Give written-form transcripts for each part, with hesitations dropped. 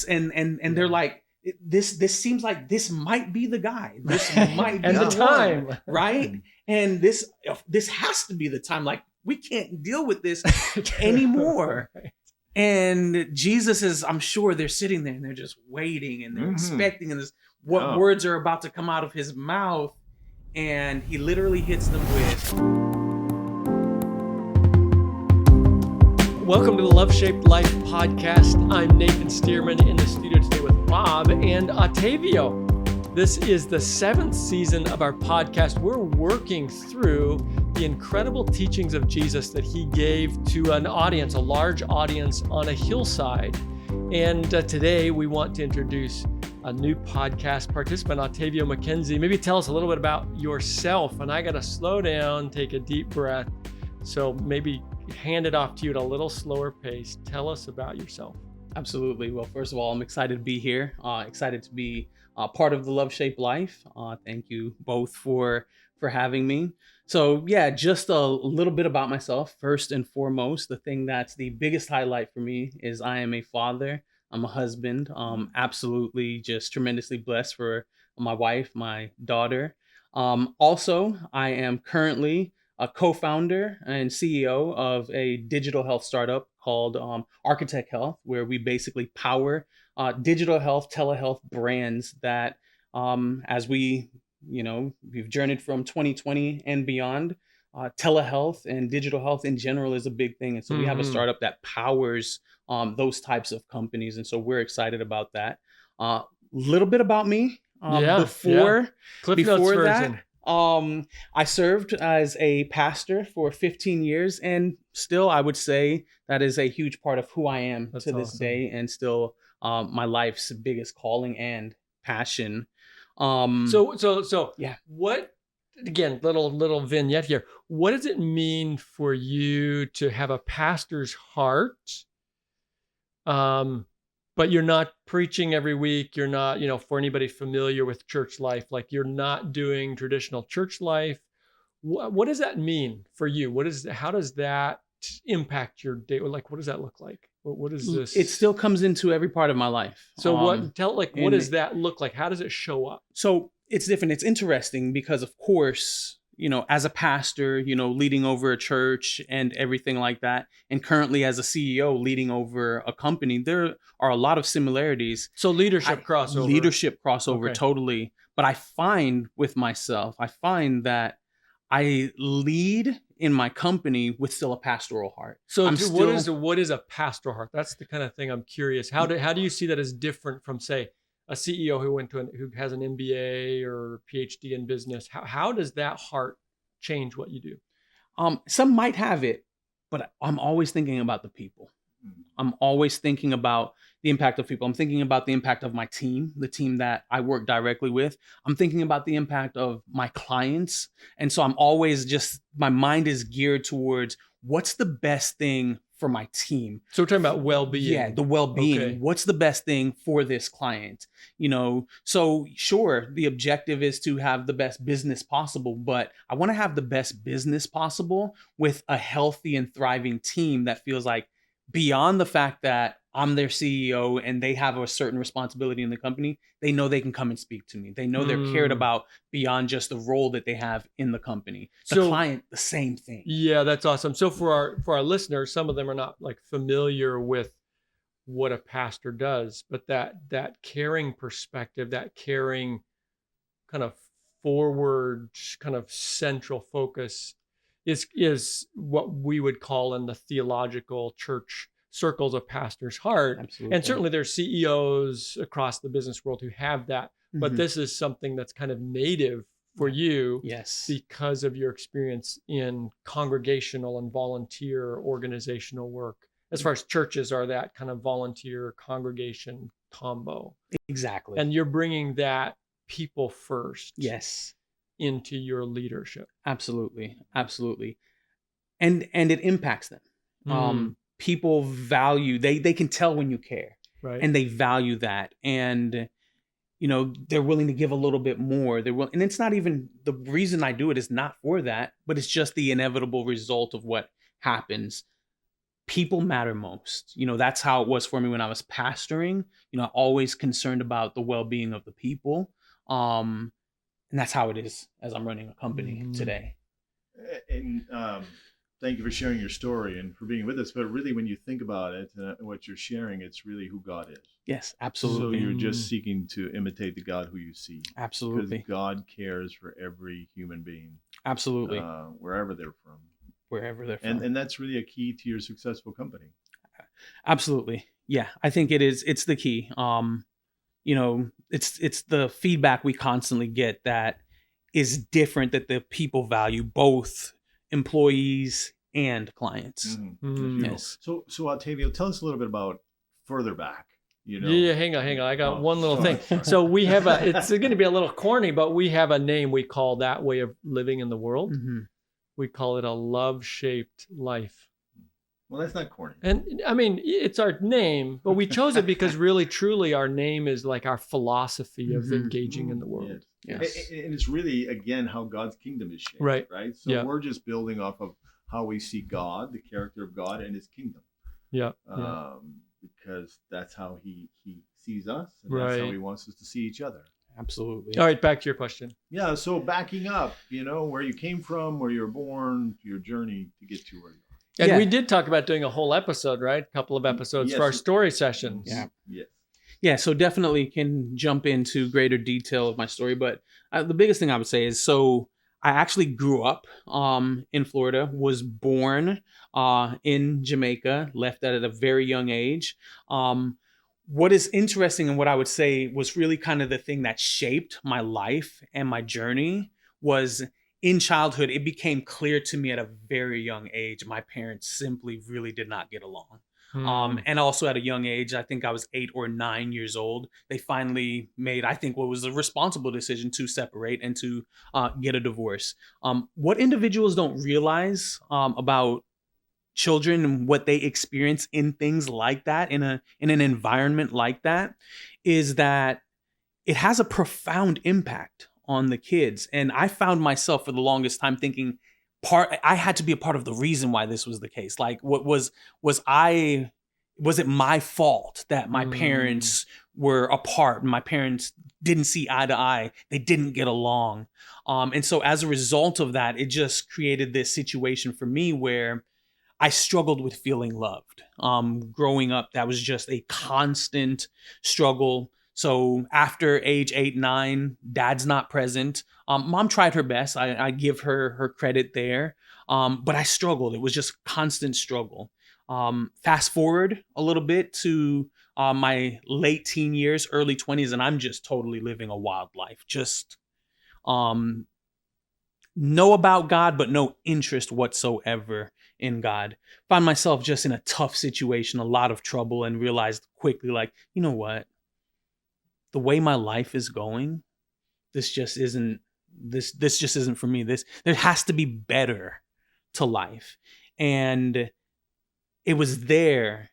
And they're like, this seems like this might be the guy. This might be and the time, one, right? And this has to be the time. Like, we can't deal with this anymore. Right. And Jesus is, I'm sure they're sitting there and they're just waiting and they're expecting and what words are about to come out of his mouth. And he literally hits them with, welcome to the Love Shaped Life podcast. I'm Nathan Stearman in the studio today with Bob and Otavio. This is the 7th season of our podcast. We're working through the incredible teachings of Jesus that he gave to an audience, a large audience on a hillside. And today we want to introduce a new podcast participant, Otavio McKenzie. Maybe tell us a little bit about yourself. And I got to slow down, take a deep breath. So maybe hand it off to you at a little slower pace. Tell us about yourself. Absolutely. Well, first of all, I'm excited to be here. Excited to be part of the Love Shaped Life. Thank you both for having me. So yeah, just a little bit about myself. First and foremost, the thing that's the biggest highlight for me is I am a father. I'm a husband. Absolutely just tremendously blessed for my wife, my daughter. Also, I am currently a co-founder and CEO of a digital health startup called Architect Health, where we basically power digital health, telehealth brands that as we've journeyed from 2020 and beyond, telehealth and digital health in general is a big thing. And so we have a startup that powers those types of companies. And so we're excited about that. Little bit about me. Before that, I served as a pastor for 15 years, and still I would say that is a huge part of who I am to this day, and still my life's biggest calling and passion. So what, again, little vignette here. What does it mean for you to have a pastor's heart? But you're not preaching every week. You're not, for anybody familiar with church life, like you're not doing traditional church life. What does that mean for you? How does that impact your day? Like, what does that look like? What is this? It still comes into every part of my life. So what does that look like? How does it show up? So it's different. It's interesting because, of course, as a pastor, leading over a church and everything like that, and currently as a CEO leading over a company, there are a lot of similarities. So leadership crossover. Okay. Totally. But I find with myself, that I lead in my company with still a pastoral heart. So what is a pastoral heart? That's the kind of thing I'm curious. How do you see that as different from, say, a CEO who has an MBA or PhD in business? How does that heart change what you do? Some might have it, but I'm always thinking about the people. I'm always thinking about the impact of people. I'm thinking about the impact of my team, the team that I work directly with. I'm thinking about the impact of my clients. And so I'm always my mind is geared towards what's the best thing for my team. So we're talking about well-being. Yeah, the well-being. Okay. What's the best thing for this client? So sure, the objective is to have the best business possible, but I want to have the best business possible with a healthy and thriving team that feels like, beyond the fact that I'm their CEO and they have a certain responsibility in the company, they know they can come and speak to me. They know they're cared about beyond just the role that they have in the company. The client, the same thing. Yeah, that's awesome. So for our listeners, some of them are not like familiar with what a pastor does, but that caring perspective, that caring kind of forward, kind of central focus is what we would call in the theological church circles a pastor's heart. Absolutely. And certainly there's CEOs across the business world who have that, but this is something that's kind of native for you. Yes. Because of your experience in congregational and volunteer organizational work, as far as churches are that kind of volunteer congregation combo. Exactly. And you're bringing that people first. Yes. Into your leadership. Absolutely. And it impacts them. People value, they can tell when you care, right? And they value that. And, they're willing to give a little bit more. And it's not even, the reason I do it is not for that, but it's just the inevitable result of what happens. people matter most. That's how it was for me when I was pastoring. Always concerned about the well-being of the people. And that's how it is as I'm running a company today. And thank you for sharing your story and for being with us. But really, when you think about it, what you're sharing, it's really who God is. Yes, absolutely. So you're just seeking to imitate the God who you see. Absolutely. Because God cares for every human being. Absolutely. Wherever they're from. Wherever they're from. And that's really a key to your successful company. Absolutely. Yeah, I think it is. It's the key. It's the feedback we constantly get that is different, that the people value, both employees and clients. Yes. So Otavio, tell us a little bit about further back. Yeah, hang on. I got one little thing. So we have it's going to be a little corny, but we have a name we call that way of living in the world. We call it a love-shaped life. Well, that's not corny. And I mean, it's our name, but we chose it because really, truly, our name is like our philosophy of engaging in the world. Yes. And it's really, again, how God's kingdom is shaped. Right. So we're just building off of how we see God, the character of God and his kingdom. Because that's how he sees us, and that's how he wants us to see each other. Absolutely. All right, back to your question. Yeah, so backing up, where you came from, where you were born, your journey to get to where you are. And we did talk about doing a whole episode, right? A couple of episodes for our story sessions. Yeah, so definitely can jump into greater detail of my story. But the biggest thing I would say is, so I actually grew up in Florida, was born in Jamaica, left at a very young age. What is interesting and what I would say was really kind of the thing that shaped my life and my journey was in childhood. It became clear to me at a very young age, my parents simply really did not get along. And also at a young age, I think I was 8 or 9 years old, they finally made, I think, what was a responsible decision to separate and to get a divorce. What individuals don't realize about children and what they experience in things like that, in an environment like that, is that it has a profound impact on the kids. And I found myself for the longest time thinking I had to be a part of the reason why this was the case. Like, what was it my fault that my parents were apart and my parents didn't see eye to eye? They didn't get along. And so as a result of that, it just created this situation for me where I struggled with feeling loved. Growing up, that was just a constant struggle. So after age 8, 9, dad's not present. Mom tried her best. I give her credit there. But I struggled. It was just constant struggle. Fast forward a little bit to my late teen years, early 20s, and I'm just totally living a wild life. Just know about God, but no interest whatsoever in God. Found myself just in a tough situation, a lot of trouble, and realized quickly, like, you know what? The way my life is going, this just isn't for me. There has to be better to life. And it was there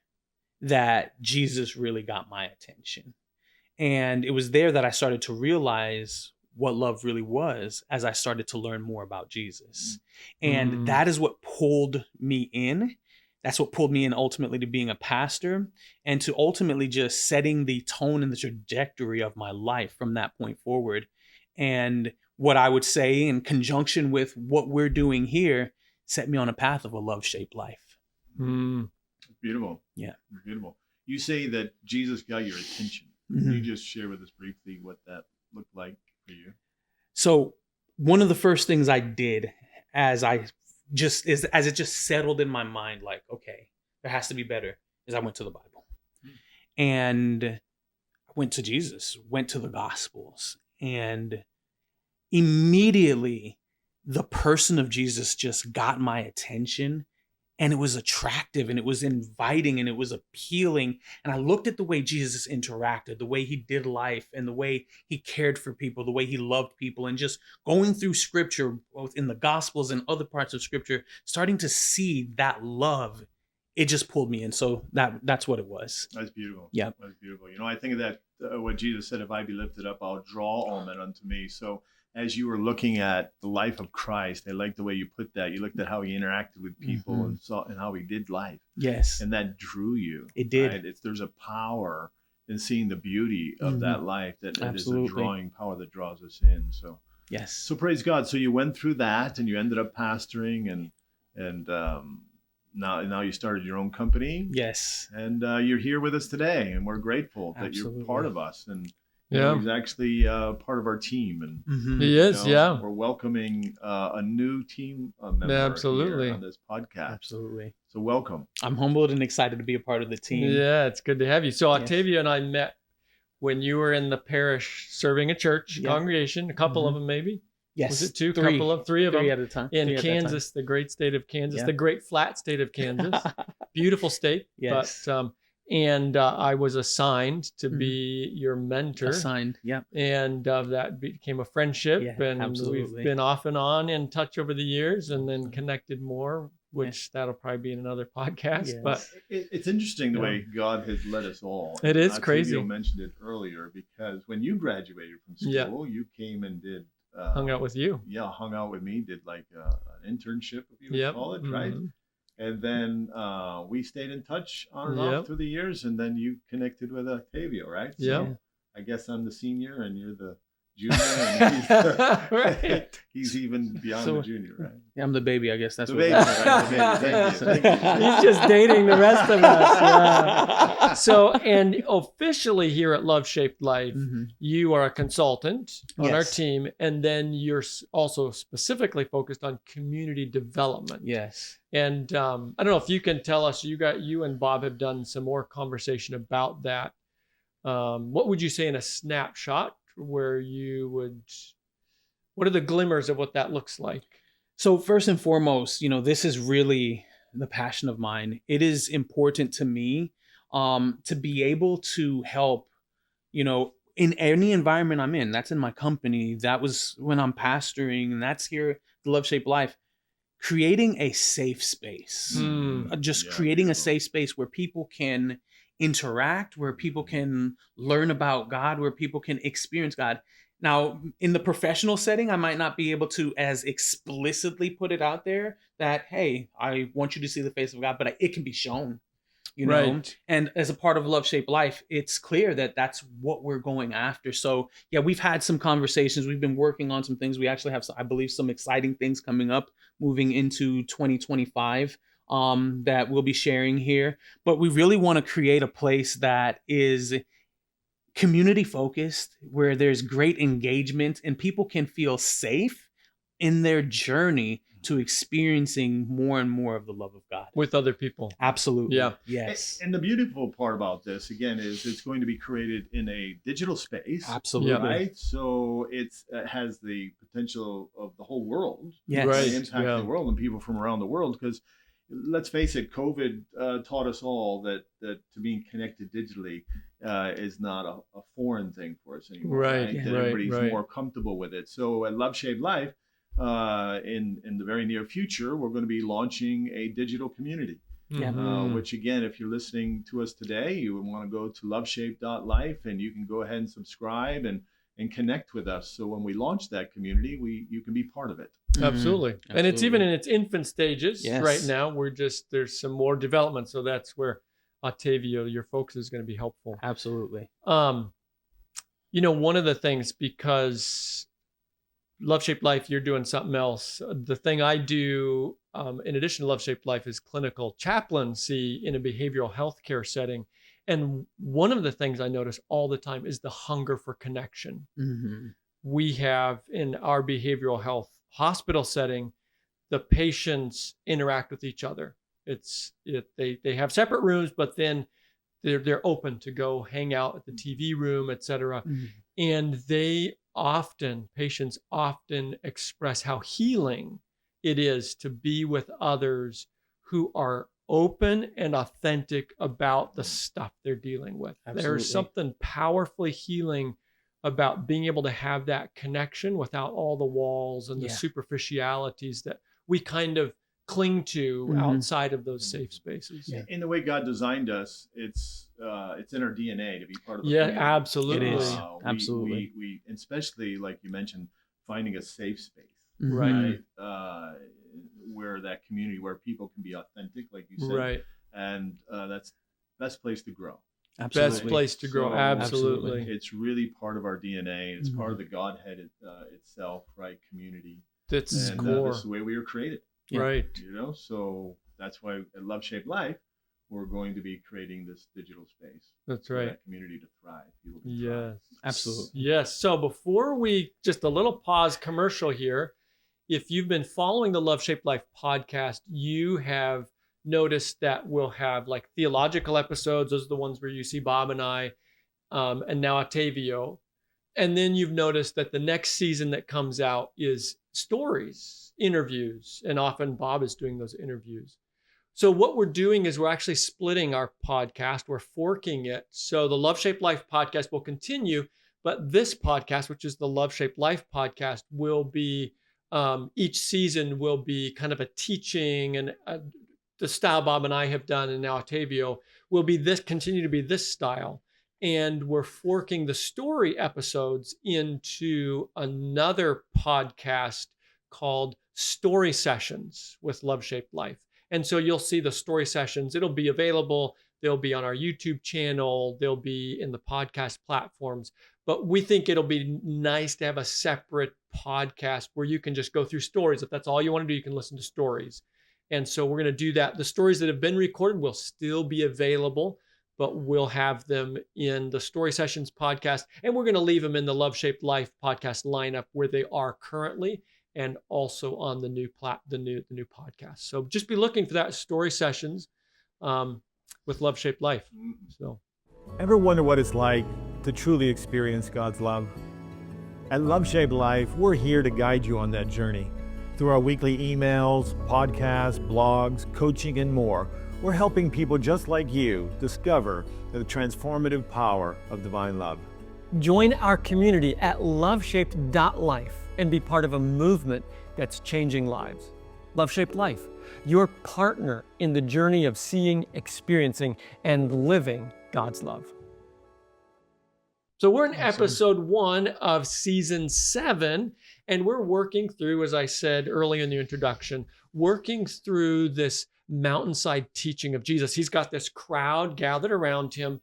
that Jesus really got my attention. And it was there that I started to realize what love really was as I started to learn more about Jesus. And that is what pulled me in. That's what pulled me in ultimately to being a pastor and to ultimately just setting the tone and the trajectory of my life from that point forward. And what I would say in conjunction with what we're doing here set me on a path of a love-shaped life. Beautiful. Yeah. Beautiful. You say that Jesus got your attention. Can you just share with us briefly what that looked like for you? So one of the first things I did as it just settled in my mind, like, okay, there has to be better, is I went to the Bible. And I went to Jesus, went to the Gospels, and immediately the person of Jesus just got my attention. And it was attractive and it was inviting and it was appealing. And I looked at the way Jesus interacted, the way he did life and the way he cared for people, the way he loved people, and just going through scripture, both in the Gospels and other parts of scripture, starting to see that love, it just pulled me in. So that's what it was. That's beautiful. Yeah. That's beautiful. I think of that, what Jesus said, if I be lifted up, I'll draw all men unto me. So as you were looking at the life of Christ, I like the way you put that. You looked at how he interacted with people and saw and how he did life. Yes. And that drew you. It did. Right? There's a power in seeing the beauty of that life that it is a drawing power that draws us in. So yes. So praise God. So you went through that and you ended up pastoring and now you started your own company. Yes. And you're here with us today, and we're grateful that you're part of us. And he's actually part of our team, and he is. We're welcoming a new team member absolutely here on this podcast. Absolutely. So welcome. I'm humbled and excited to be a part of the team. Yeah, it's good to have you. So Otavio and I met when you were in the parish serving a church congregation, a couple of them maybe. Yes. Was it two? Three Three of them at a time. in Kansas, the great state of Kansas, the great flat state of Kansas. Beautiful state. Yes. But I was assigned to be your mentor. Assigned, yeah. And that became a friendship. And absolutely. We've been off and on in touch over the years, and then connected more, which that'll probably be in another podcast. Yes. But it's interesting the way God has led us all. It is crazy. You mentioned it earlier, because when you graduated from school, you came and did hung out with you. Yeah, hung out with me, did like an internship, if you would call it, right? And then we stayed in touch on and off through the years, and then you connected with Otavio, right? So I guess I'm the senior and you're the junior, and he's even beyond the junior, right? Yeah, I'm the baby, I guess. That's the what baby, right? Thank you. He's just dating the rest of us. Yeah. So, and officially here at Love Shaped Life, you are a consultant on our team, and then you're also specifically focused on community development. Yes. And I don't know if you can tell us, you and Bob have done some more conversation about that. What would you say in a snapshot where what are the glimmers of what that looks like? So first and foremost, this is really the passion of mine. It is important to me to be able to help, in any environment I'm in. That's in my company. That was when I'm pastoring, and that's here, the Love Shaped Life. Creating a safe space, creating a safe space where people can interact, where people can learn about God, where people can experience God. Now, in the professional setting, I might not be able to as explicitly put it out there that, hey, I want you to see the face of God, but it can be shown, Right. And as a part of Love Shaped Life, it's clear that that's what we're going after. So yeah, we've had some conversations. We've been working on some things. We actually have, I believe, some exciting things coming up moving into 2025 that we'll be sharing here. But we really want to create a place that is community focused, where there's great engagement and people can feel safe in their journey to experiencing more and more of the love of God with other people. Absolutely. Yeah. Yes. And the beautiful part about this, again, is it's going to be created in a digital space. Absolutely. Right. So it has the potential of the whole world. Yes. To impact the world and people from around the world. Because let's face it, COVID taught us all that to being connected digitally is not a foreign thing for us anymore. Right. That everybody's more comfortable with it. So at Love Shaped Life, in the very near future, we're going to be launching a digital community. Which again, if you're listening to us today, you would want to go to loveshaped.life, and you can go ahead and subscribe and connect with us. So when we launch that community, you can be part of it. Absolutely. And it's even in its infant stages right now. There's some more development. So that's where Otavio, your focus is going to be helpful. Absolutely. One of the things, because Love Shaped Life, you're doing something else. The thing I do, in addition to Love Shaped Life, is clinical chaplaincy in a behavioral health care setting. And one of the things I notice all the time is the hunger for connection. We have, in our behavioral health hospital setting, the patients interact with each other. They have separate rooms, but then they're open to go hang out at the TV room, et cetera. And patients often express how healing it is to be with others who are open and authentic about the stuff they're dealing with. Absolutely. There's something powerfully healing about being able to have that connection without all the walls and the superficialities that we kind of cling to outside of those safe spaces. In the way God designed us, it's in our DNA to be part of the community. community. Absolutely. It is. Absolutely. We especially, like you mentioned, finding a safe space, Right. Where that community, where people can be authentic, like you said, Right. and that's best place to grow. Best place to grow. So, Absolutely. It's really part of our DNA. It's part of the Godhead itself, right? Community. That's and core. That's the way we were created. Right. So that's why at Love Shaped Life, we're going to be creating this digital space. That's for right. that community to thrive. People can Yes. thrive. Absolutely. Yes. So before we, just a little pause commercial here. If you've been following the Love Shaped Life podcast, you have noticed that we'll have like theological episodes. Those are the ones where you see Bob and I, and now Otavio. And then you've noticed that the next season that comes out is stories, interviews, and often Bob is doing those interviews. So what we're doing is we're actually splitting our podcast. We're forking it. So the Love Shaped Life podcast will continue, but this podcast, which is the Love Shaped Life podcast, will be, each season will be kind of a teaching, and the style Bob and I have done, and now Otavio will be this, continue to be this style. And we're forking the story episodes into another podcast called Story Sessions with Love Shaped Life. And so you'll see the story sessions. It'll be available. They'll be on our YouTube channel. They'll be in the podcast platforms. But we think it'll be nice to have a separate podcast where you can just go through stories. If that's all you want to do, you can listen to stories. And so we're going to do that. The stories that have been recorded will still be available, but we'll have them in the Story Sessions podcast. And we're going to leave them in the Love Shaped Life podcast lineup where they are currently, and also on the new podcast. So just be looking for that, Story Sessions with Love Shaped Life. So, ever wonder what it's like to truly experience God's love? At Love Shaped Life, we're here to guide you on that journey. Through our weekly emails, podcasts, blogs, coaching, and more, we're helping people just like you discover the transformative power of divine love. join our community at loveshaped.life and be part of a movement that's changing lives. Love Shaped Life, your partner in the journey of seeing, experiencing, and living God's love. So we're in episode 1 of season 7, and we're working through, as I said early in the introduction, working through this mountainside teaching of Jesus. He's got this crowd gathered around him.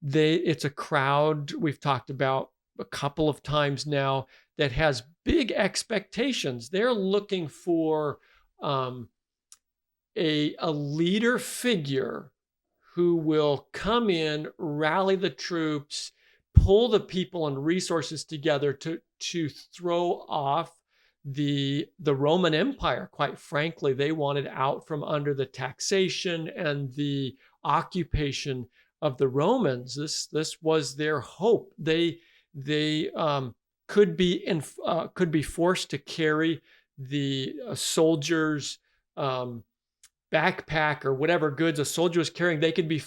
It's a crowd we've talked about a couple of times now that has big expectations. They're looking for a leader figure who will come in, rally the troops, pull the people and resources together to throw off the Roman Empire. Quite frankly, they wanted out from under the taxation and the occupation of the Romans. This was their hope. They could be forced to carry the soldier's backpack or whatever goods a soldier was carrying. They could be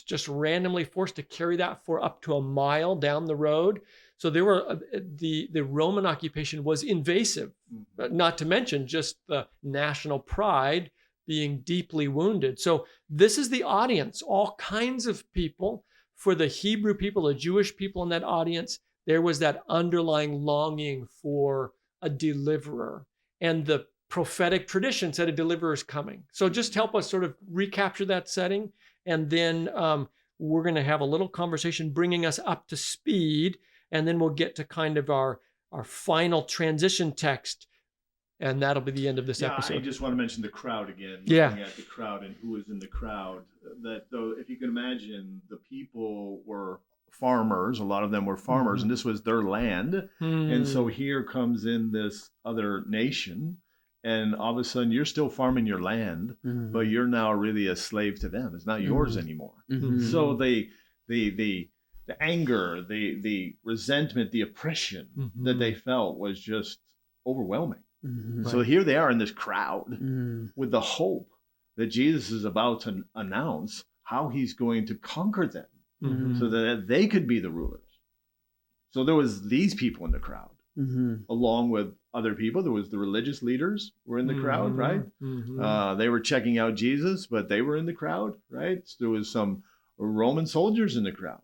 just randomly forced to carry that for up to a mile down the road. So there were the Roman occupation was invasive, not to mention just the national pride being deeply wounded. So this is the audience, all kinds of people. For the Hebrew people, the Jewish people in that audience, there was that underlying longing for a deliverer. And the prophetic tradition said a deliverer is coming. So just help us sort of recapture that setting. And then we're going to have a little conversation bringing us up to speed. And then we'll get to kind of our final transition text. And that'll be the end of this episode. I just want to mention the crowd again. Looking at the crowd and who was in the crowd. That though, if you can imagine, the people were farmers. A lot of them were farmers, and this was their land. And so here comes in this other nation, and all of a sudden you're still farming your land, but you're now really a slave to them. It's not yours anymore. So the anger, the resentment, the oppression that they felt was just overwhelming. So here they are in this crowd with the hope that Jesus is about to announce how he's going to conquer them so that they could be the rulers. So there was these people in the crowd, along with other people. There was the religious leaders were in the crowd, right? They were checking out Jesus, but they were in the crowd, right? So there was some Roman soldiers in the crowd.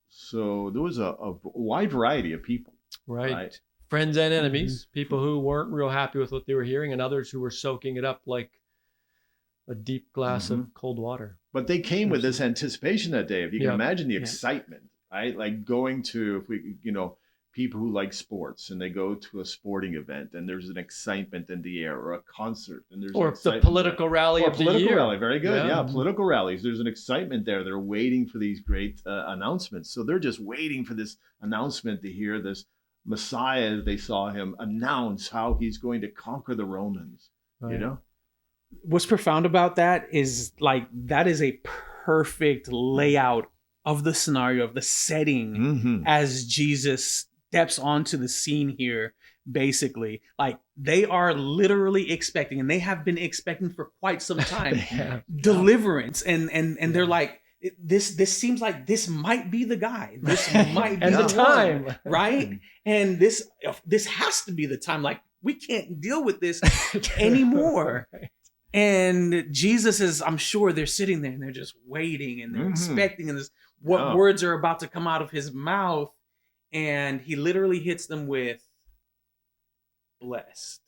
So there was a wide variety of people. Right. friends and enemies, people who weren't real happy with what they were hearing, and others who were soaking it up like a deep glass of cold water. But they came with this anticipation that day. If you can imagine the excitement, right? Like going to, if we, people who like sports and they go to a sporting event and there's an excitement in the air, or a concert and there's the political rally of the year. Political rally, very good. Yeah, political rallies. There's an excitement there. They're waiting for these great announcements. So they're just waiting for this announcement to hear this Messiah, as they saw him announce how he's going to conquer the Romans. Right. What's profound about that is that is a perfect layout of the scenario, of the setting as Jesus steps onto the scene here. Basically, they are literally expecting, and they have been expecting for quite some time, deliverance, and they're like, this seems like this might be the guy, this might be and the time, right? And this has to be the time. We can't deal with this anymore. Right. And Jesus is, I'm sure they're sitting there and they're just waiting and they're expecting what words are about to come out of his mouth. And he literally hits them with blessed.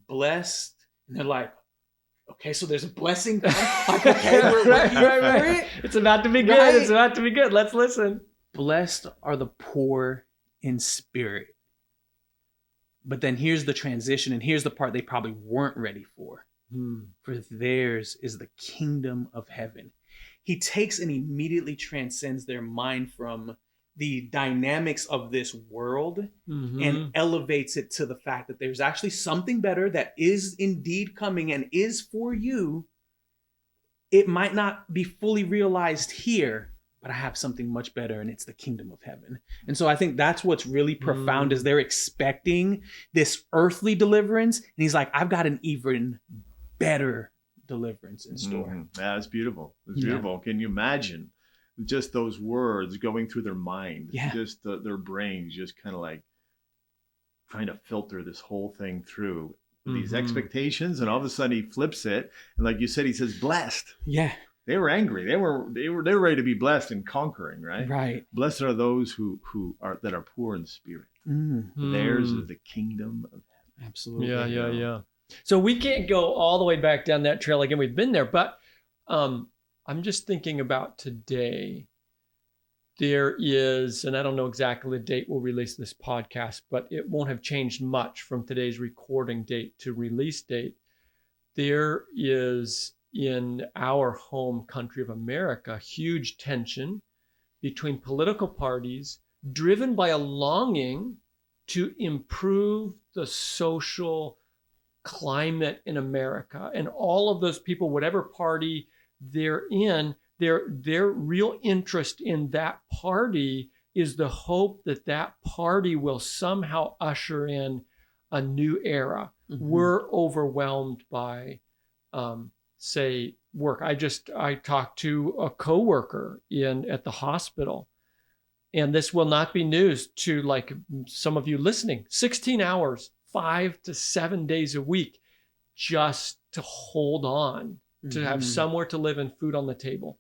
Blessed. And they're like, okay, so there's a blessing. Okay, we're for it. It's about to be good. Right? It's about to be good. Let's listen. Blessed are the poor in spirit. But then here's the transition, and here's the part they probably weren't ready for. For theirs is the kingdom of heaven. He takes and immediately transcends their mind from the dynamics of this world and elevates it to the fact that there's actually something better that is indeed coming and is for you. It might not be fully realized here, but I have something much better, and it's the kingdom of heaven. And so I think that's what's really profound is they're expecting this earthly deliverance. And he's like, I've got an even better deliverance in store. Yeah, it's beautiful. It's beautiful. Can you imagine just those words going through their mind? Just their brains just kind of like trying to filter this whole thing through these expectations. And all of a sudden he flips it. And like you said, he says, blessed. Yeah. They were angry. They were ready to be blessed and conquering, right? Right. Blessed are those who are poor in spirit. Theirs is the kingdom of heaven. Absolutely. Yeah. So we can't go all the way back down that trail again. We've been there, but I'm just thinking about today. There is, and I don't know exactly the date we'll release this podcast, but it won't have changed much from today's recording date to release date. There is, in our home country of America, huge tension between political parties driven by a longing to improve the social climate in America. And all of those people, whatever party they're in, their real interest in that party is the hope that that party will somehow usher in a new era. We're overwhelmed by say work. I talked to a coworker at the hospital, and this will not be news to like some of you listening. 16 hours, 5 to 7 days a week, just to hold on, to have somewhere to live and food on the table.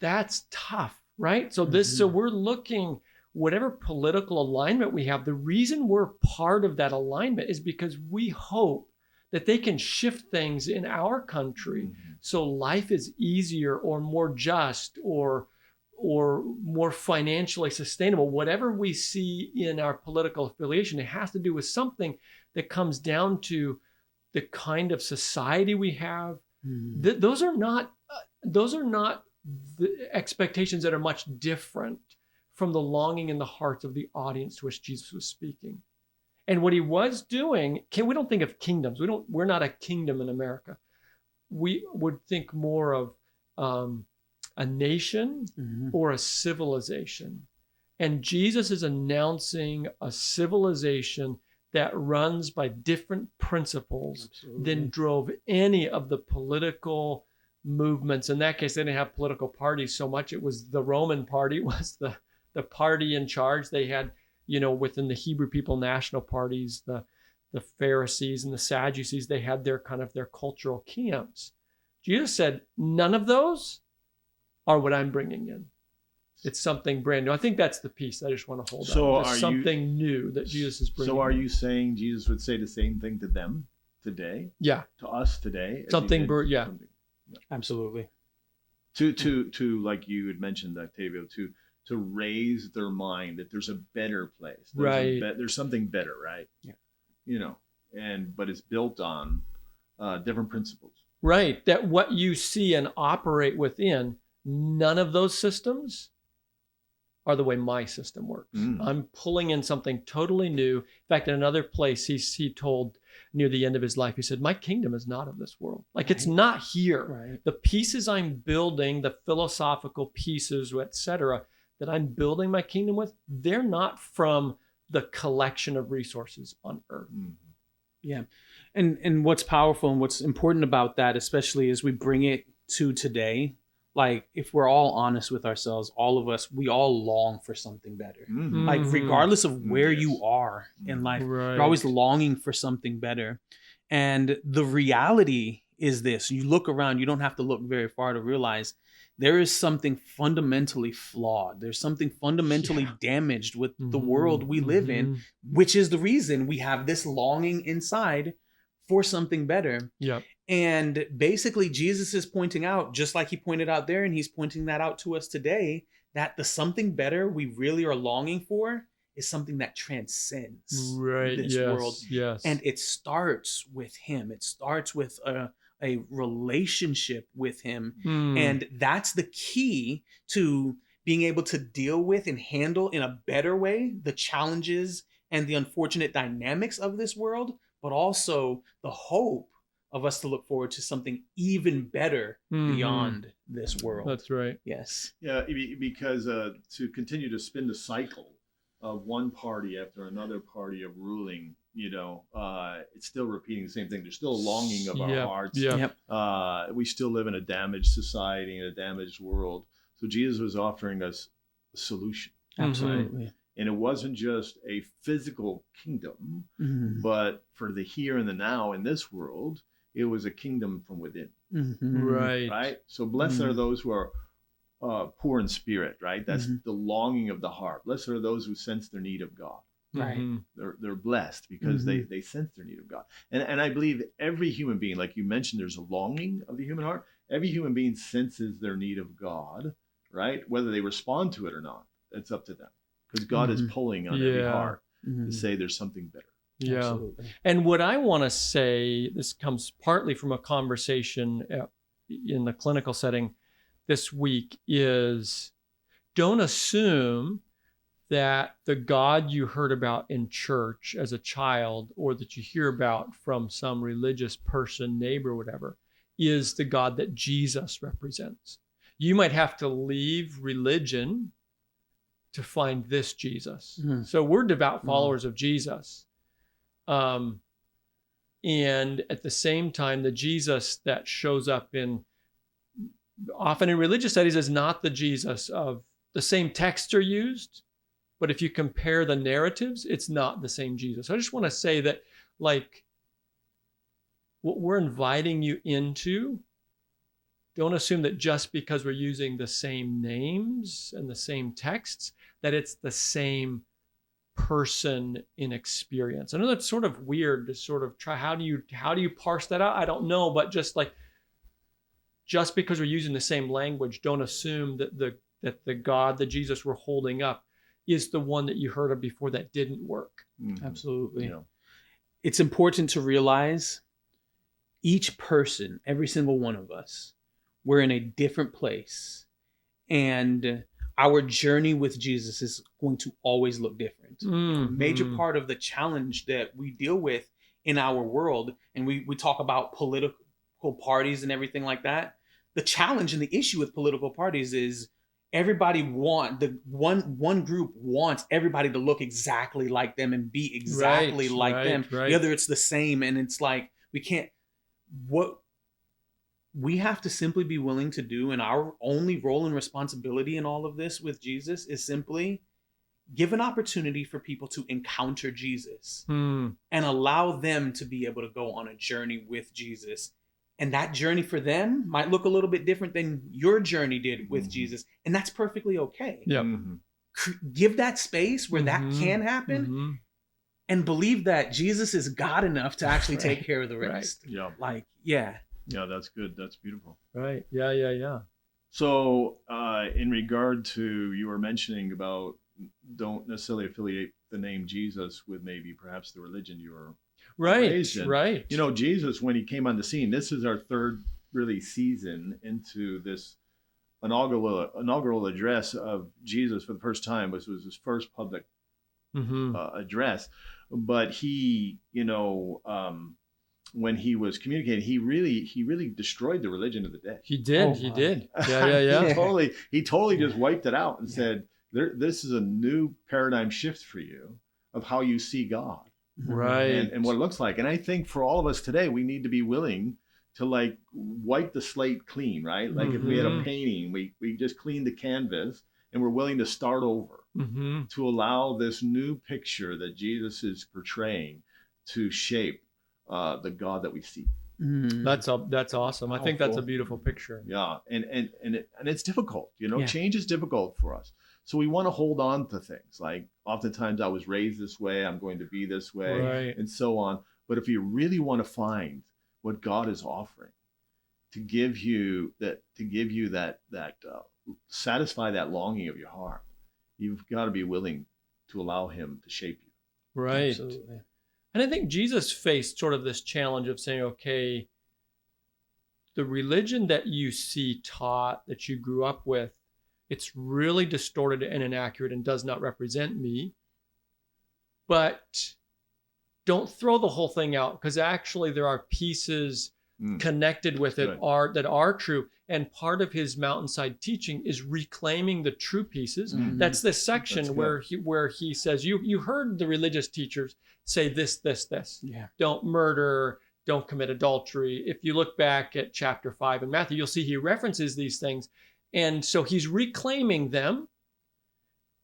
That's tough, right? So so we're looking, whatever political alignment we have, the reason we're part of that alignment is because we hope that they can shift things in our country so life is easier or more just or more financially sustainable. Whatever we see in our political affiliation, it has to do with something that comes down to the kind of society we have. Those are not the expectations that are much different from the longing in the hearts of the audience to which Jesus was speaking. And what he was doing, we don't think of kingdoms. We're not a kingdom in America. We would think more of a nation or a civilization. And Jesus is announcing a civilization that runs by different principles than drove any of the political movements. In that case, they didn't have political parties so much. It was the Roman party was the party in charge. They had, within the Hebrew people, national parties, the Pharisees and the Sadducees, they had their cultural camps. Jesus said, none of those are what I'm bringing in. It's something brand new. I think that's the piece I just want to hold So on. There's something new that Jesus is bringing. So are you saying Jesus would say the same thing to them today? Yeah. To us today? Something, yeah. Absolutely. To like you had mentioned, Octavio, to raise their mind that there's a better place. There's something better, right? Yeah. You know, but it's built on different principles. Right. That what you see and operate within, none of those systems are the way my system works. I'm pulling in something totally new. In fact, in another place, he told near the end of his life, he said, my kingdom is not of this world. Like it's not here. Right. The pieces I'm building, the philosophical pieces, etc., that I'm building my kingdom with, they're not from the collection of resources on earth. Yeah. And what's powerful and what's important about that, especially as we bring it to today, like if we're all honest with ourselves, all of us, we all long for something better. Like regardless of where you are in life, you're always longing for something better. And the reality is this: you look around, you don't have to look very far to realize there is something fundamentally flawed. There's something fundamentally damaged with the world we live in, which is the reason we have this longing inside for something better. Yeah. And basically Jesus is pointing out, just like he pointed out there, and he's pointing that out to us today, that the something better we really are longing for is something that transcends this world. Yes. And it starts with him. It starts with a relationship with him. And that's the key to being able to deal with and handle in a better way the challenges and the unfortunate dynamics of this world, but also the hope of us to look forward to something even better beyond this world. That's right. Yes. Yeah, because to continue to spin the cycle of one party after another party of ruling, it's still repeating the same thing. There's still a longing of our hearts. We still live in a damaged society and a damaged world. So Jesus was offering us a solution. Absolutely. Right? And it wasn't just a physical kingdom, but for the here and the now in this world, it was a kingdom from within. Right? So blessed are those who are poor in spirit, right? That's the longing of the heart. Blessed are those who sense their need of God. Right. They're blessed because they sense their need of God. And I believe every human being, like you mentioned, there's a longing of the human heart. Every human being senses their need of God, right? Whether they respond to it or not, it's up to them. Because God is pulling on every heart to say there's something better. Yeah. Absolutely. And what I want to say, this comes partly from a conversation in the clinical setting this week, is don't assume that the God you heard about in church as a child, or that you hear about from some religious person, neighbor, whatever, is the God that Jesus represents. You might have to leave religion to find this Jesus. So we're devout followers of Jesus. And at the same time, the Jesus that shows up often in religious studies is not the Jesus of the same texts are used, but if you compare the narratives, it's not the same Jesus. I just want to say that, like, what we're inviting you into, don't assume that just because we're using the same names and the same texts, that it's the same person in experience. I know that's sort of weird to sort of try. How do you parse that out? I don't know, but just because we're using the same language, don't assume that the God, the Jesus we're holding up, is the one that you heard of before that didn't work. Absolutely. Yeah. It's important to realize each person, every single one of us, we're in a different place, and our journey with Jesus is going to always look different. A major part of the challenge that we deal with in our world, and we talk about political parties and everything like that. The challenge and the issue with political parties is one group wants everybody to look exactly like them and be exactly like them. The other, it's the same, and it's like what we have to simply be willing to do, and our only role and responsibility in all of this with Jesus is simply give an opportunity for people to encounter Jesus and allow them to be able to go on a journey with Jesus And that journey for them might look a little bit different than your journey did with Jesus. And that's perfectly okay. Yeah. Give that space where that can happen, and believe that Jesus is God enough to actually take care of the rest. Yeah. Yeah, That's good. That's beautiful. Right. Yeah. So in regard to, you were mentioning about, don't necessarily affiliate the name Jesus with maybe perhaps the religion you were raised in. Right. You know, Jesus, when he came on the scene, this is our third really season into this inaugural address of Jesus for the first time. Was his first public address. But he, when he was communicating, he really destroyed the religion of the day. He did. He did. Yeah. He totally just wiped it out and said, this is a new paradigm shift for you of how you see God. Right. And what it looks like. And I think for all of us today, we need to be willing to like wipe the slate clean, right? Like if we had a painting, we just cleaned the canvas and we're willing to start over to allow this new picture that Jesus is portraying to shape the God that we see. That's awesome. I think that's a beautiful picture. Yeah. And it's difficult, change is difficult for us. So we want to hold on to things like, oftentimes I was raised this way, I'm going to be this way, and so on. But if you really want to find what God is offering to give you that satisfy that longing of your heart, you've got to be willing to allow him to shape you. Right. Absolutely. And I think Jesus faced sort of this challenge of saying, okay, the religion that you see taught, that you grew up with, it's really distorted and inaccurate and does not represent me. But don't throw the whole thing out, because actually there are pieces connected with it that are true. And part of his mountainside teaching is reclaiming the true pieces. That's this section where he says, you heard the religious teachers say this. Yeah. Don't murder, don't commit adultery. If you look back at chapter 5 in Matthew, you'll see he references these things. And so he's reclaiming them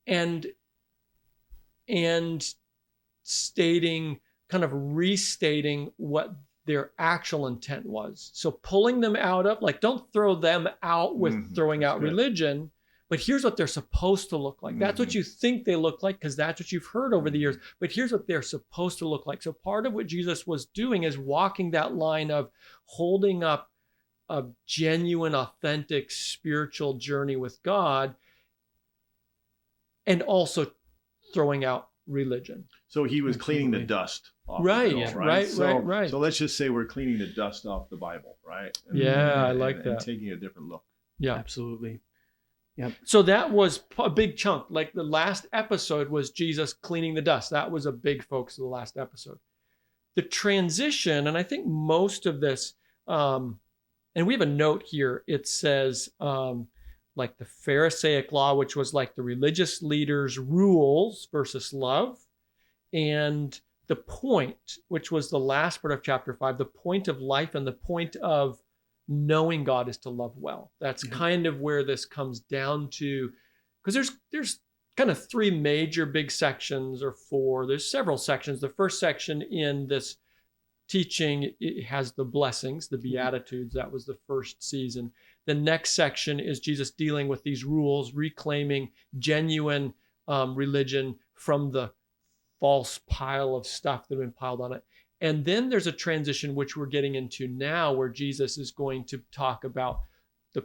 and stating, kind of restating what their actual intent was. So pulling them out of, like, don't throw them out with throwing out religion, but here's what they're supposed to look like. That's what you think they look like, because that's what you've heard over the years, but here's what they're supposed to look like. So part of what Jesus was doing is walking that line of holding up a genuine, authentic spiritual journey with God, and also throwing out religion. So he was cleaning the dust off right, the Bible, right. So let's just say we're cleaning the dust off the Bible, right? I like that. And taking a different look. Yeah, absolutely. Yep. So that was a big chunk. Like the last episode was Jesus cleaning the dust. That was a big focus of the last episode. The transition, and I think most of this, and we have a note here. It says, like the Pharisaic law, which was like the religious leaders' rules versus love. And the point, which was the last part of chapter 5, the point of life and the point of knowing God is to love well. That's kind of where this comes down to, because there's kind of 3 major big sections, or 4. There's several sections. The first section in this teaching, it has the blessings, the Beatitudes. That was the first season. The next section is Jesus dealing with these rules, reclaiming genuine religion from the false pile of stuff that have been piled on it. And then there's a transition, which we're getting into now, where Jesus is going to talk about the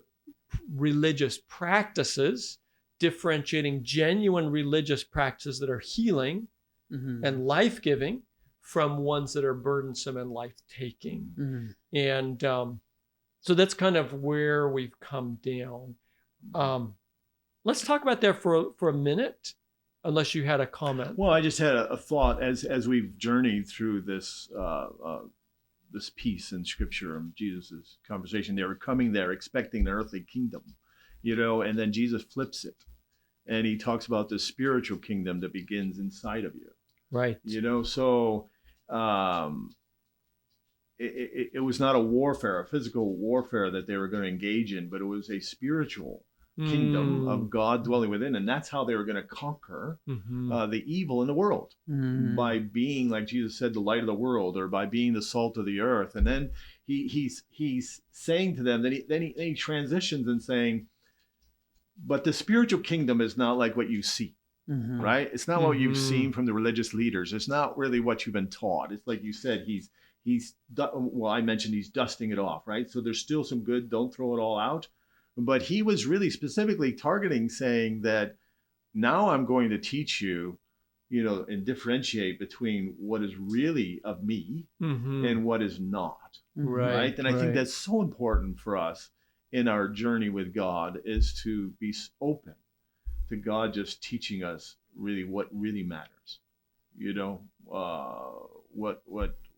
religious practices, differentiating genuine religious practices that are healing and life-giving from ones that are burdensome and life-taking. And so that's kind of where we've come down. Let's talk about that for a minute, unless you had a comment. Well, I just had a thought as we've journeyed through this this piece in Scripture of Jesus' conversation. They were coming there expecting the earthly kingdom, and then Jesus flips it, and he talks about the spiritual kingdom that begins inside of you. Right. So it was not a physical warfare that they were going to engage in, but it was a spiritual kingdom of God dwelling within. And that's how they were going to conquer the evil in the world, by being, like Jesus said, the light of the world, or by being the salt of the earth. And then he's saying to them, then he transitions and saying, but the spiritual kingdom is not like what you see. Mm-hmm. Right? It's not what you've seen from the religious leaders. It's not really what you've been taught. It's like you said, I mentioned he's dusting it off, right? So there's still some good, don't throw it all out. But he was really specifically targeting saying that now I'm going to teach you, and differentiate between what is really of me and what is not. Right? And I think that's so important for us in our journey with God, is to be open to God just teaching us really what really matters,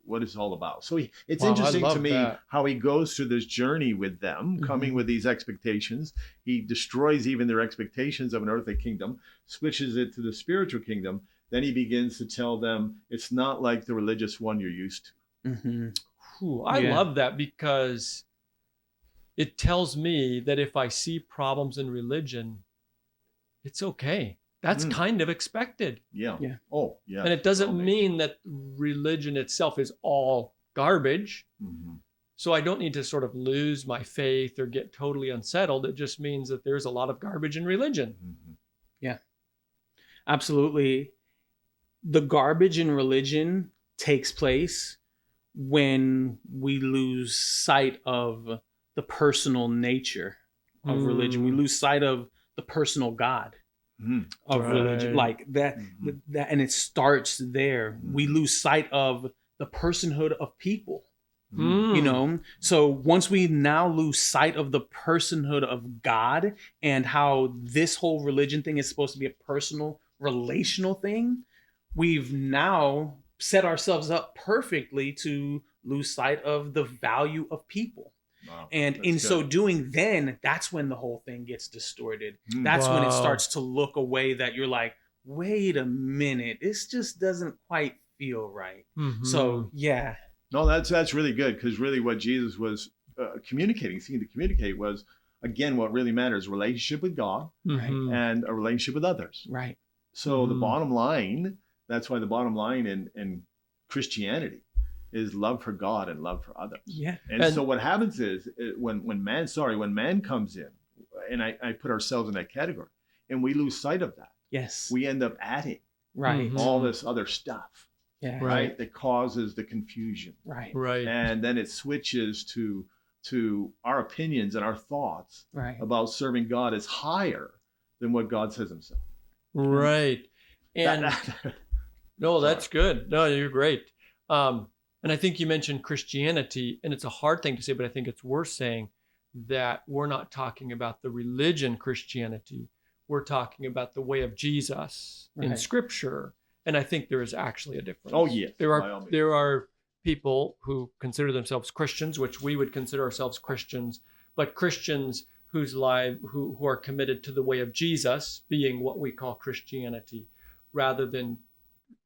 what it's all about. So it's interesting to me how he goes through this journey with them, coming with these expectations. He destroys even their expectations of an earthly kingdom, switches it to the spiritual kingdom. Then he begins to tell them it's not like the religious one you're used to. I love that, because it tells me that if I see problems in religion, it's okay. That's kind of expected. Yeah. Oh, yeah. And it doesn't mean that religion itself is all garbage. So I don't need to sort of lose my faith or get totally unsettled. It just means that there's a lot of garbage in religion. Yeah, absolutely. The garbage in religion takes place when we lose sight of the personal nature of religion. We lose sight of the personal God of religion, like that, and it starts there. We lose sight of the personhood of people. So once we now lose sight of the personhood of God and how this whole religion thing is supposed to be a personal, relational thing, we've now set ourselves up perfectly to lose sight of the value of people. Wow, and in so doing, then that's when the whole thing gets distorted. That's when it starts to look a way that you're like, wait a minute, this just doesn't quite feel right. So, yeah. No, that's really good, because really what Jesus was seeking to communicate was, again, what really matters, relationship with God and a relationship with others. Right. So the bottom line, that's why the bottom line in Christianity is love for God and love for others. Yeah. And so what happens is when man comes in, and I put ourselves in that category, and we lose sight of that. Yes. We end up adding all this other stuff. Yeah. Right. That causes the confusion. Right. And then it switches to our opinions and our thoughts about serving God is higher than what God says himself. Right. And no, that's good. No, you're great. And I think you mentioned Christianity, and it's a hard thing to say, but I think it's worth saying that we're not talking about the religion Christianity. We're talking about the way of Jesus in Scripture. And I think there is actually a difference. Oh, yeah. There are people who consider themselves Christians, which we would consider ourselves Christians, but Christians who are committed to the way of Jesus, being what we call Christianity, rather than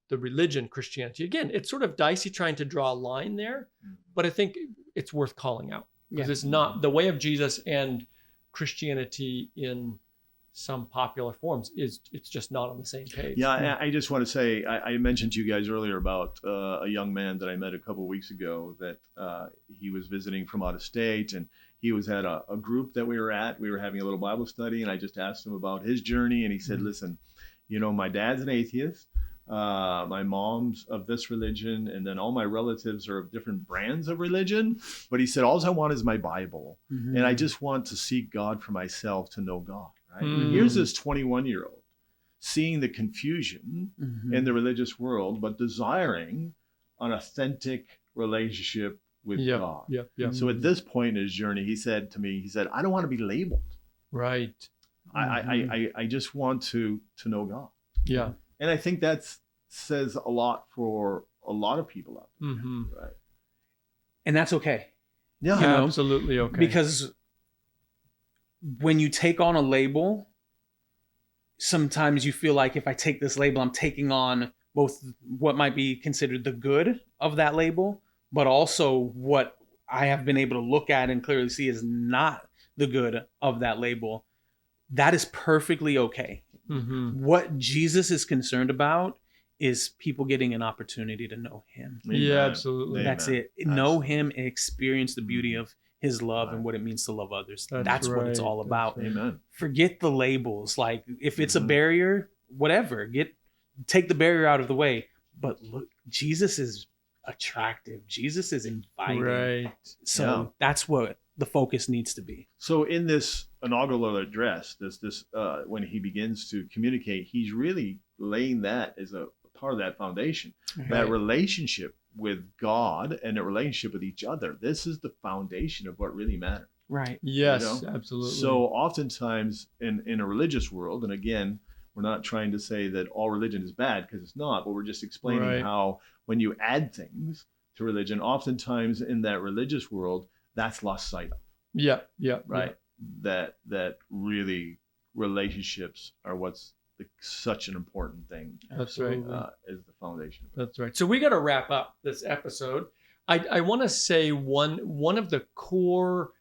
the religion Christianity. Again, it's sort of dicey trying to draw a line there, but I think it's worth calling out, because it's not the way of Jesus and Christianity in some popular forms it's just not on the same page. Yeah, I just want to say, I mentioned to you guys earlier about a young man that I met a couple of weeks ago that he was visiting from out of state, and he was at a group that we were at. We were having a little Bible study, and I just asked him about his journey, and he said, listen, my dad's an atheist. My mom's of this religion, and then all my relatives are of different brands of religion. But he said, all I want is my Bible. And I just want to seek God for myself, to know God. Right? Here's this 21-year-old seeing the confusion in the religious world, but desiring an authentic relationship with God. So at this point in his journey, he said to me, I don't want to be labeled. Right. I just want to know God. Yeah. And I think that says a lot for a lot of people out there, right? And that's okay. Yeah, absolutely okay. Because when you take on a label, sometimes you feel like, if I take this label, I'm taking on both what might be considered the good of that label, but also what I have been able to look at and clearly see is not the good of that label. That is perfectly okay. What Jesus is concerned about is people getting an opportunity to know him. Yeah, absolutely. That's it. Know him and experience the beauty of his love and what it means to love others. That's what it's all about. Amen. Forget the labels. Like if it's a barrier, whatever, take the barrier out of the way. But look, Jesus is attractive. Jesus is inviting. Right. So that's what the focus needs to be. So in this inaugural address, when he begins to communicate, he's really laying that as a part of that foundation, that relationship with God and a relationship with each other. This is the foundation of what really matters. Right. Yes, absolutely. So oftentimes in a religious world, and again, we're not trying to say that all religion is bad, because it's not, but we're just explaining how when you add things to religion, oftentimes in that religious world, that's lost sight of. Yeah. Right. That really relationships are what's such an important thing. That's right. Is the foundation. That's right. So we got to wrap up this episode. I want to say one of the core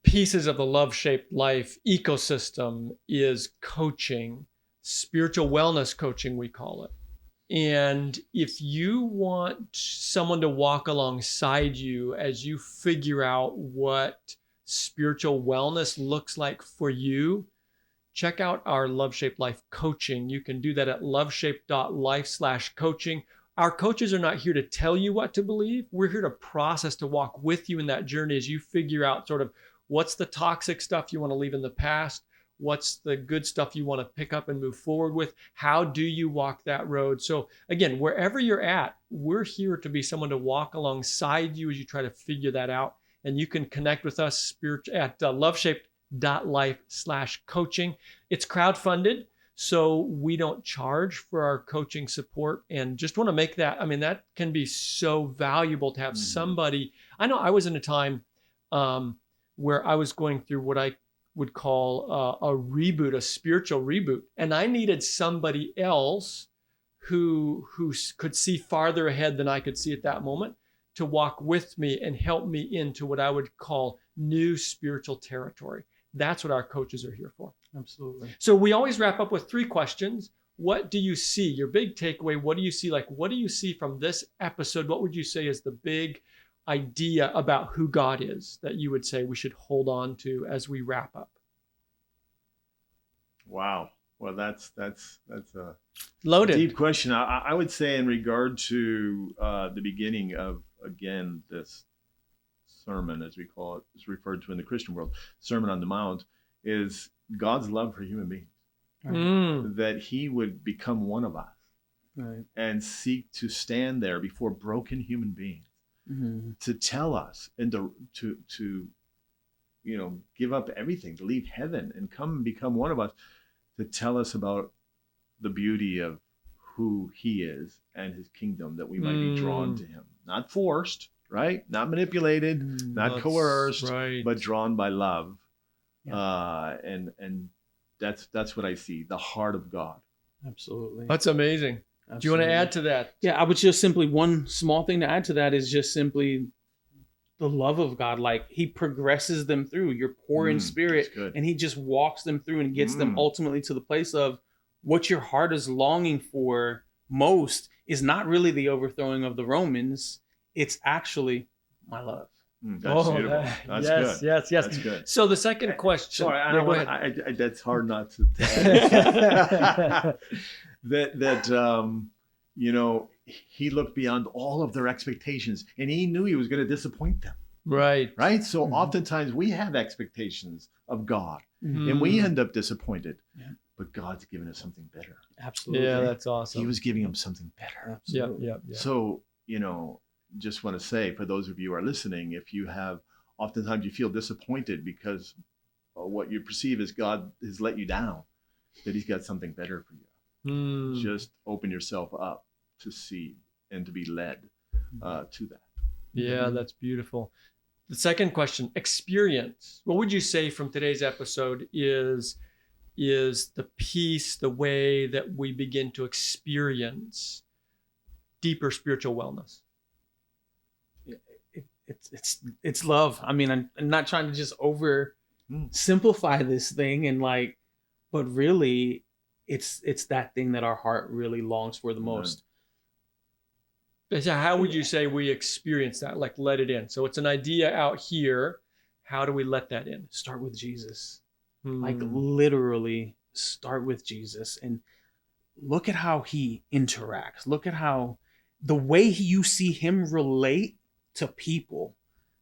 pieces of the love-shaped life ecosystem is coaching, spiritual wellness coaching, we call it. And if you want someone to walk alongside you as you figure out what spiritual wellness looks like for you, check out our Love Shaped Life coaching. You can do that at loveshaped.life/coaching. Our coaches are not here to tell you what to believe. We're here to process, to walk with you in that journey as you figure out sort of what's the toxic stuff you want to leave in the past, what's the good stuff you want to pick up and move forward with, how do you walk that road. So again, wherever you're at, we're here to be someone to walk alongside you as you try to figure that out. And you can connect with us at loveshaped.life/coaching. It's crowdfunded, so we don't charge for our coaching support. And just want to make that, I mean, that can be so valuable to have somebody. I know I was in a time where I was going through what I would call a reboot, a spiritual reboot. And I needed somebody else who could see farther ahead than I could see at that moment to walk with me and help me into what I would call new spiritual territory. That's what our coaches are here for. Absolutely. So we always wrap up with 3 questions. What do you see? Your big takeaway, what do you see? Like, what do you see from this episode? What would you say is the big idea about who God is that you would say we should hold on to as we wrap up? Wow. Well, that's a loaded, deep question. I would say in regard to the beginning of, again, this sermon, as we call it, is referred to in the Christian world, Sermon on the Mount, is God's love for human beings. That he would become one of us and seek to stand there before broken human beings to tell us and to give up everything, to leave heaven and come and become one of us, to tell us about the beauty of who he is and his kingdom, that we might be drawn to him, not forced, right? Not manipulated, not coerced, but drawn by love. And that's what I see, the heart of God. Absolutely. That's amazing. Absolutely. Do you want to add to that? Yeah, I would just simply, one small thing to add to that is just simply the love of God. Like he progresses them through. You're poor in spirit, and he just walks them through and gets them ultimately to the place of what your heart is longing for most is not really the overthrowing of the Romans. It's actually my love. That's beautiful. That's good. Yes. That's good. So the second question. Sorry, that's hard not to that he looked beyond all of their expectations, and he knew he was going to disappoint them. Right. So oftentimes we have expectations of God, and we end up disappointed. But God's given us something better. Absolutely. Yeah, that's awesome. He was giving them something better. Absolutely. Yeah. So, just want to say, for those of you who are listening, if you have, oftentimes you feel disappointed because what you perceive as God has let you down, that he's got something better for you. Just open yourself up to see and to be led to that. Yeah, that's beautiful. The second question, experience. What would you say from today's episode is the piece, the way that we begin to experience deeper spiritual wellness? It's love. I mean, I'm not trying to just over simplify this thing but really it's that thing that our heart really longs for the most. So how would you say we experience that? Like let it in. So it's an idea out here. How do we let that in? Start with Jesus. Like literally start with Jesus and look at how he interacts. Look at how the way you see him relate to people,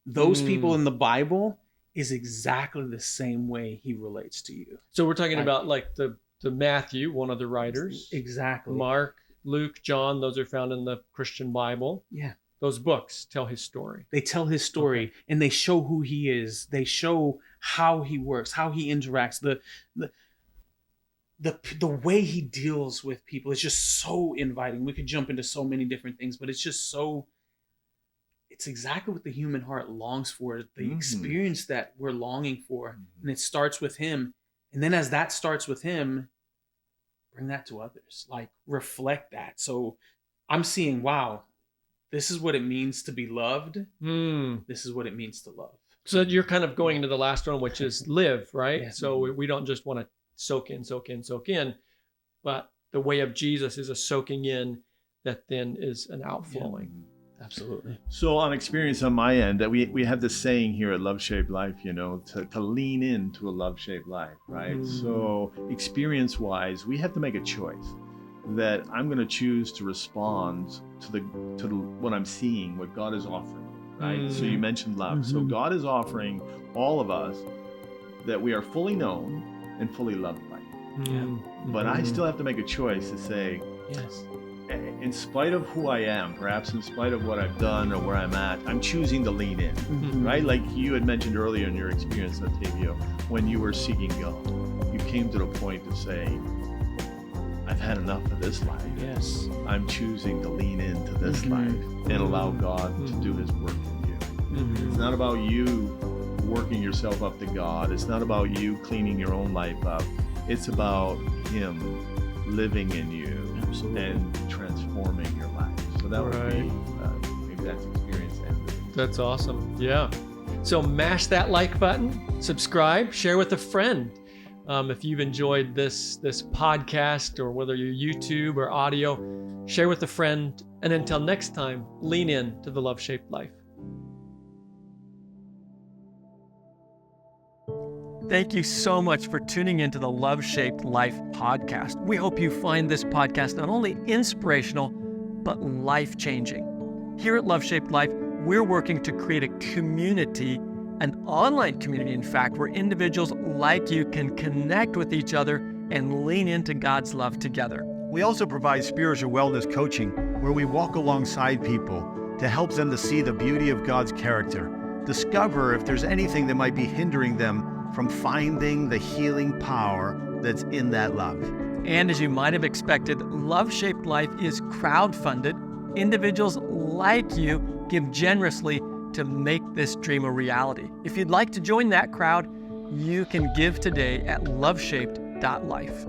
those people in the Bible, is exactly the same way he relates to you. So we're talking about like the Matthew, one of the writers. Exactly. Mark, Luke, John, those are found in the Christian Bible. Yeah. Those books tell his story. They tell his story, and they show who he is. They show how he works, how he interacts, the way he deals with people. It's just so inviting. We could jump into so many different things, but it's exactly what the human heart longs for, the experience that we're longing for. And it starts with him. And then as that starts with him, bring that to others, like reflect that. So I'm seeing, wow, this is what it means to be loved. This is what it means to love. So you're kind of going into the last one, which is live, right? Yeah. So we don't just want to soak in, but the way of Jesus is a soaking in that then is an outflowing. Yeah. Absolutely. So on experience on my end, that we have this saying here at Love Shaped Life, to lean into a love shaped life, right? So experience wise, we have to make a choice that I'm going to choose to respond to the what I'm seeing, what God is offering, right? So you mentioned love. So God is offering all of us that we are fully known and fully loved by him. But I still have to make a choice to say, yes, in spite of who I am, perhaps in spite of what I've done or where I'm at, I'm choosing to lean in, right? Like you had mentioned earlier in your experience, Otavio, when you were seeking God, you came to the point of saying, I've had enough of this life. Yes. I'm choosing to lean into this life and allow God to do his work in you. It's not about you working yourself up to God. It's not about you cleaning your own life up. It's about him living in you and transforming your life. So that would be, maybe that's experience. That's awesome. Yeah. So mash that like button, subscribe, share with a friend. If you've enjoyed this podcast, or whether you're YouTube or audio, share with a friend. And until next time, lean in to the Love Shaped Life. Thank you so much for tuning into the Love Shaped Life podcast. We hope you find this podcast not only inspirational, but life-changing. Here at Love Shaped Life, we're working to create a community, an online community, in fact, where individuals like you can connect with each other and lean into God's love together. We also provide spiritual wellness coaching, where we walk alongside people to help them to see the beauty of God's character, discover if there's anything that might be hindering them from finding the healing power that's in that love. And as you might have expected, Love Shaped Life is crowdfunded. Individuals like you give generously to make this dream a reality. If you'd like to join that crowd, you can give today at loveshaped.life.